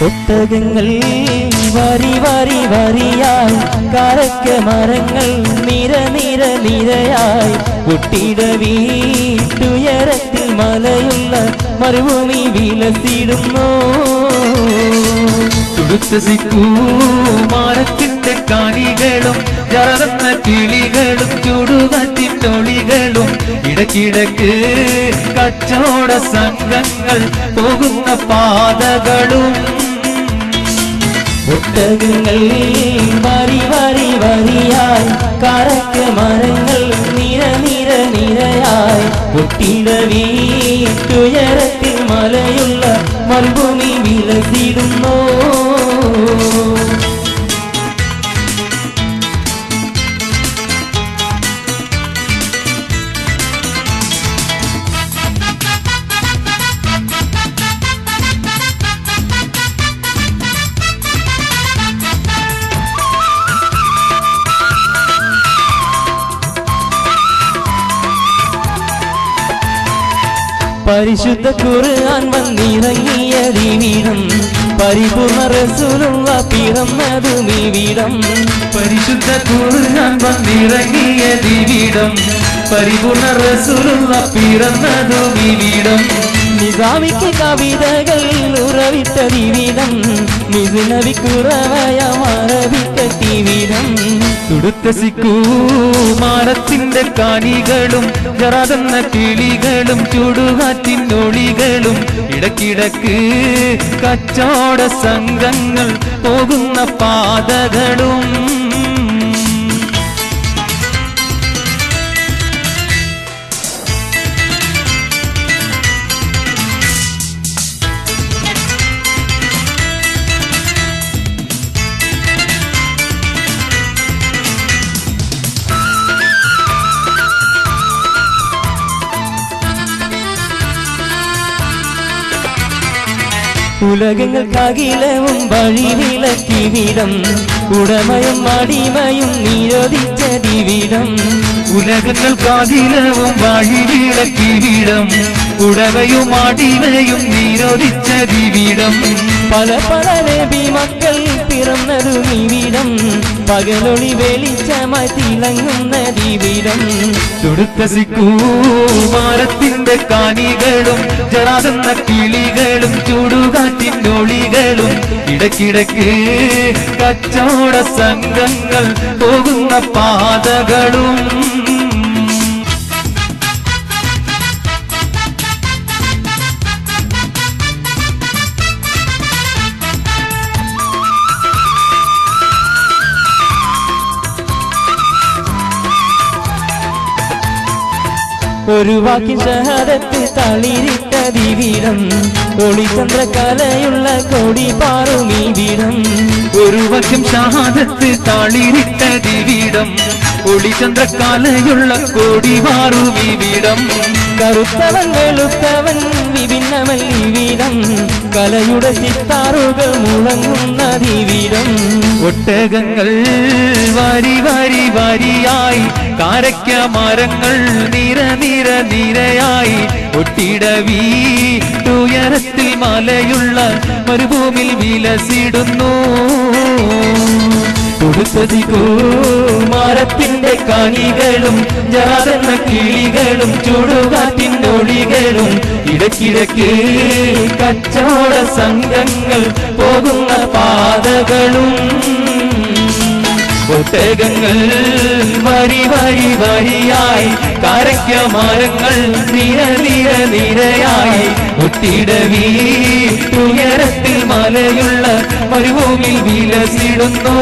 ഒട്ടകങ്ങൾ വരി വരി വരിയായി കാരക്ക മരങ്ങൾ നിര നിര നിരയായി ഒട്ടിട വീട്ടുയരത്തിൽ മലയുള്ള മരുഭൂമി വിലസിടുന്നു. തുടുത്ത സിക്കൂമാരത്തിന്റെ കാണികളും ജറന്ന കിളികളും ചുടുകാറ്റിനൊളികളും ഇടക്കിടക്ക് കച്ചവട സംഘങ്ങൾ പോകുന്ന പാതകളും. ഒട്ടകങ്ങൾ വരി വരി വരിയായി കാരക്ക മരങ്ങൾ നിര നിര നിരയായി ഒട്ടിട വീട്ടുയരത്തിൽ മലയുള്ള മരുഭൂമി വിലസിടുന്നു. പരിശുദ്ധ ഖുർആൻ വന്നിറങ്ങിയ ദിവിടം പരിപൂർണ്ണ റസൂലുള്ള പിറന്നതും ഇവിടം. പരിശുദ്ധ ഖുർആൻ വന്നിറങ്ങിയ ദിവിടം പരിപൂർണ്ണ റസൂലുള്ള പിറന്നതും ഇവിടം. നിസാമിക്ക് കവിതകൾ ഉറവിട്ട ദിവിടം നിസ്നബിക്കുറവയ മറവിക്കത്തിവിടം. തുടുത്ത സിക്കൂമാരത്തിന്റെ കാണികളും ജറന്ന കിളികളും ചുടുകാറ്റിനൊളികളും ഇടക്കിടക്ക് കച്ചവട സംഘങ്ങൾ പോകുന്ന പാതകളും. ഉലകങ്ങൾക്കകിലവും വഴി വിലക്കിവിടം ഉടമയും അടിമയും നിരോധിച്ച ദിവിടം. ഉലകങ്ങൾക്കകിലവും വഴി വിലക്കിവിടം ഉടമയും അടിമയും നിരോധിച്ച ദിവിടം. പല പല നബി മക്കൾ പിറന്നതും ഇവിടം പകലൊളി വെളിച്ചമായി തിളങ്ങുന്ന ദിവിടം. തുടുത്ത സിക്കൂമാരത്തിന്റെ കാണികളും ജറാതുന്ന കിളികളും ചുടുകാറ്റിനൊളികളും ഇടക്കിടക്ക് കച്ചവട സംഘങ്ങൾ പോകുന്ന പാതകളും. ഒരു വാക്കിൻ ഷഹാദത്ത് തളിരിട്ട ദിവിടം ഒളിചന്ദ്ര കലയുള്ള കൊടി പാറും ഇവിടം. ഒരു വാക്യം ഷഹാദത്ത് തളിരിട്ട ദിവിടം ഒളിചന്ദ്ര കലയുള്ള കൊടി പാറും ഇവിടം. കറുത്തവൻ വെളുത്തവൻ വിഭിന്നമല്ലിവിടം കലയുടെ സിത്താറുകൾ മുഴങ്ങുന്ന ദിവിടം. ഒട്ടകങ്ങൾ വരി വരി വരിയായി കാരക്ക മരങ്ങൾ നിര നിര നിരയായി ഒട്ടിട വീട്ടുയരത്തിൽ മലയുള്ള മരുഭൂമിൽ വിലസിടുന്നു. തുടുത്ത സിക്കൂമാരത്തിന്റെ കാണികളും ജറന്ന കിളികളും ചുടുകാറ്റിനൊളികളും ഇടക്കിടക്ക് കച്ചവട സംഘങ്ങൾ പോകുന്ന പാതകളും. ഒട്ടകങ്ങൾ വരി വരി വരിയായി കാരക്ക മരങ്ങൾ നിര നിര നിരയായി ഒട്ടിട വീട്ടുയരത്തിൽ മലയുള്ള മരുഭൂമിൽ വിലസിടുന്നു.